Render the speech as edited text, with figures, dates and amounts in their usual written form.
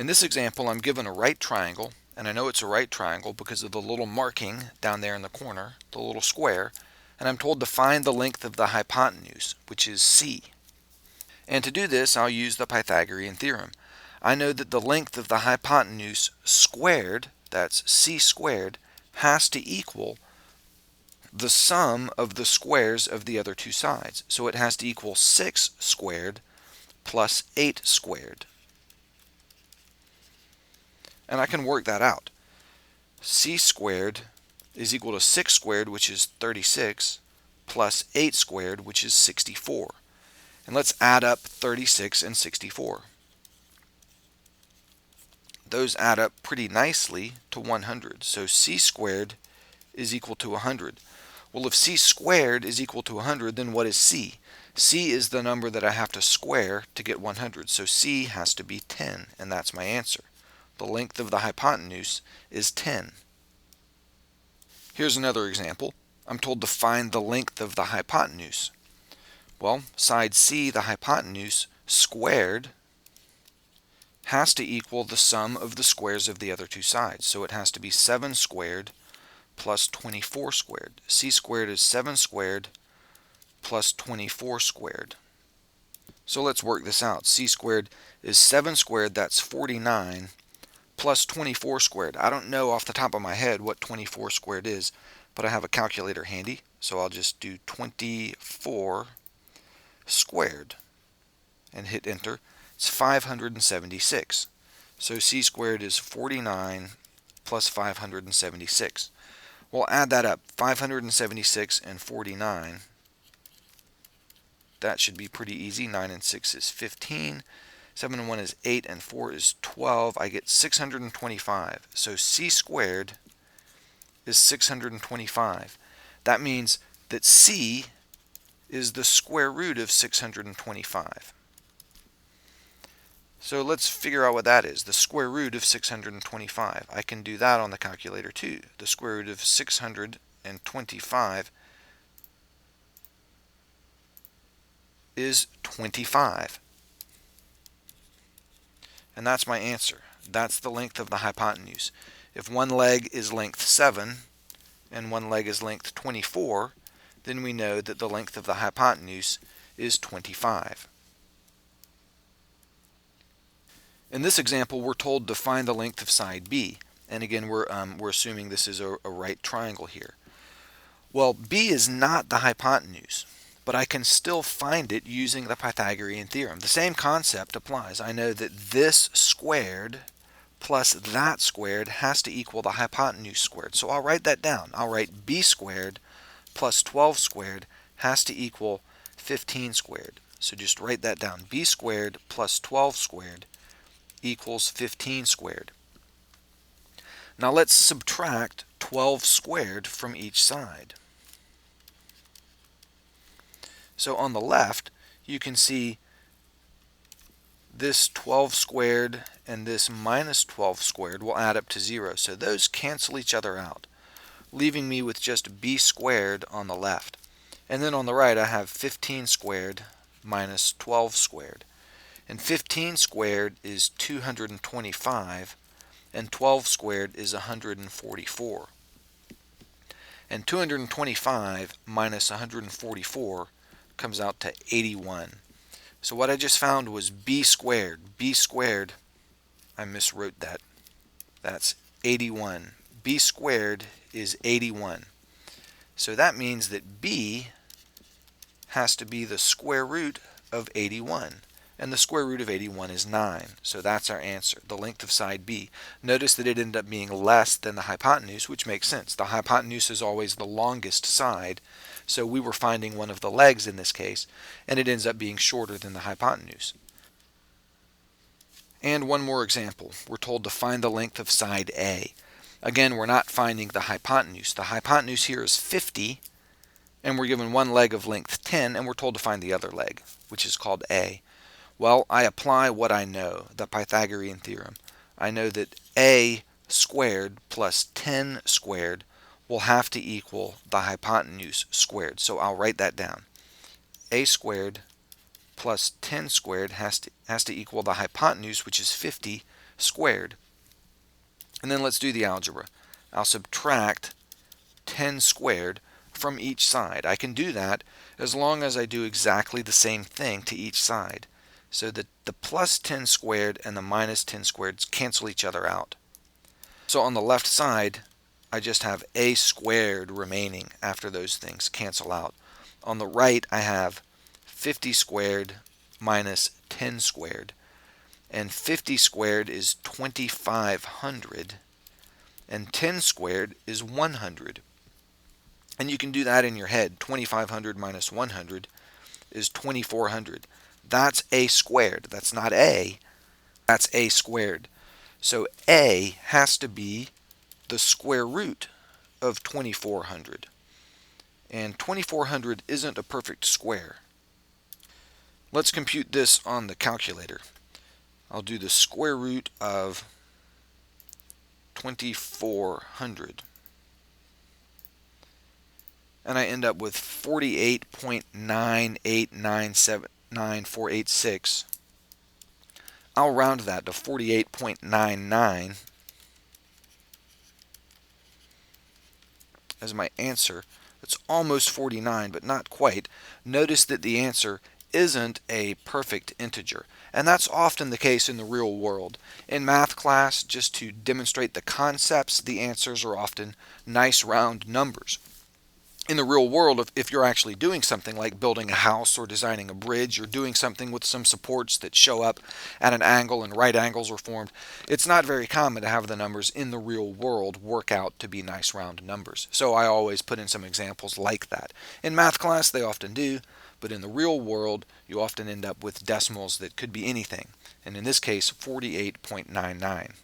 In this example, I'm given a right triangle, and I know it's a right triangle because of the little marking down there in the corner, the little square, and I'm told to find the length of the hypotenuse, which is c. And to do this, I'll use the Pythagorean theorem. I know that the length of the hypotenuse squared, that's c squared, has to equal the sum of the squares of the other two sides. So it has to equal 6 squared plus 8 squared. And I can work that out. C squared is equal to 6 squared, which is 36, plus 8 squared, which is 64. And let's add up 36 and 64. Those add up pretty nicely to 100. So c squared is equal to 100. Well, if c squared is equal to 100, then what is c? C is the number that I have to square to get 100. So c has to be 10, and that's my answer. The length of the hypotenuse is 10. Here's another example. I'm told to find the length of the hypotenuse. Well, side C, the hypotenuse, squared, has to equal the sum of the squares of the other two sides. So it has to be 7 squared plus 24 squared. C squared is 7 squared plus 24 squared. So let's work this out. C squared is 7 squared, that's 49, plus 24 squared. I don't know off the top of my head what 24 squared is, but I have a calculator handy, so I'll just do 24 squared and hit enter. It's 576. So c squared is 49 plus 576. We'll add that up. 576 and 49. That should be pretty easy. 9 and 6 is 15. 7 and 1 is 8, and 4 is 12. I get 625. So c squared is 625. That means that c is the square root of 625. So let's figure out what that is. The square root of 625. I can do that on the calculator too. The square root of 625 is 25. And that's my answer. That's the length of the hypotenuse. If one leg is length 7 and one leg is length 24, then we know that the length of the hypotenuse is 25. In this example, we're told to find the length of side B. And again, we're assuming this is a right triangle here. Well, B is not the hypotenuse, but I can still find it using the Pythagorean theorem. The same concept applies. I know that this squared plus that squared has to equal the hypotenuse squared. So I'll write that down. I'll write b squared plus 12 squared has to equal 15 squared. So just write that down. B squared plus 12 squared equals 15 squared. Now let's subtract 12 squared from each side. So on the left, you can see this 12 squared and this minus 12 squared will add up to 0. So those cancel each other out, leaving me with just b squared on the left. And then on the right, I have 15 squared minus 12 squared. And 15 squared is 225, and 12 squared is 144. And 225 minus 144 comes out to 81. So what I just found was b squared. B squared, I miswrote that. That's 81. B squared is 81. So that means that b has to be the square root of 81. And the square root of 81 is 9. So that's our answer, the length of side B. Notice that it ended up being less than the hypotenuse, which makes sense. The hypotenuse is always the longest side, so we were finding one of the legs in this case, and it ends up being shorter than the hypotenuse. And one more example. We're told to find the length of side A. Again, we're not finding the hypotenuse. The hypotenuse here is 50, and we're given one leg of length 10, and we're told to find the other leg, which is called A. Well, I apply what I know, the Pythagorean theorem. I know that a squared plus 10 squared will have to equal the hypotenuse squared. So I'll write that down. A squared plus 10 squared has to equal the hypotenuse, which is 50 squared. And then let's do the algebra. I'll subtract 10 squared from each side. I can do that as long as I do exactly the same thing to each side. So that the plus 10 squared and the minus 10 squared cancel each other out. So on the left side, I just have a squared remaining after those things cancel out. On the right, I have 50 squared minus 10 squared. And 50 squared is 2,500. And 10 squared is 100. And you can do that in your head. 2,500 minus 100 is 2,400. That's a squared. That's not a. That's a squared. So a has to be the square root of 2,400. And 2,400 isn't a perfect square. Let's compute this on the calculator. I'll do the square root of 2,400. And I end up with 48.98979,486. I'll round that to 48.99 as my answer. It's almost 49, but not quite. Notice that the answer isn't a perfect integer, and that's often the case in the real world. In math class, just to demonstrate the concepts, the answers are often nice round numbers. In the real world, if you're actually doing something like building a house or designing a bridge, or doing something with some supports that show up at an angle and right angles are formed, it's not very common to have the numbers in the real world work out to be nice round numbers. So I always put in some examples like that. In math class, they often do, but in the real world, you often end up with decimals that could be anything. And in this case, 48.99.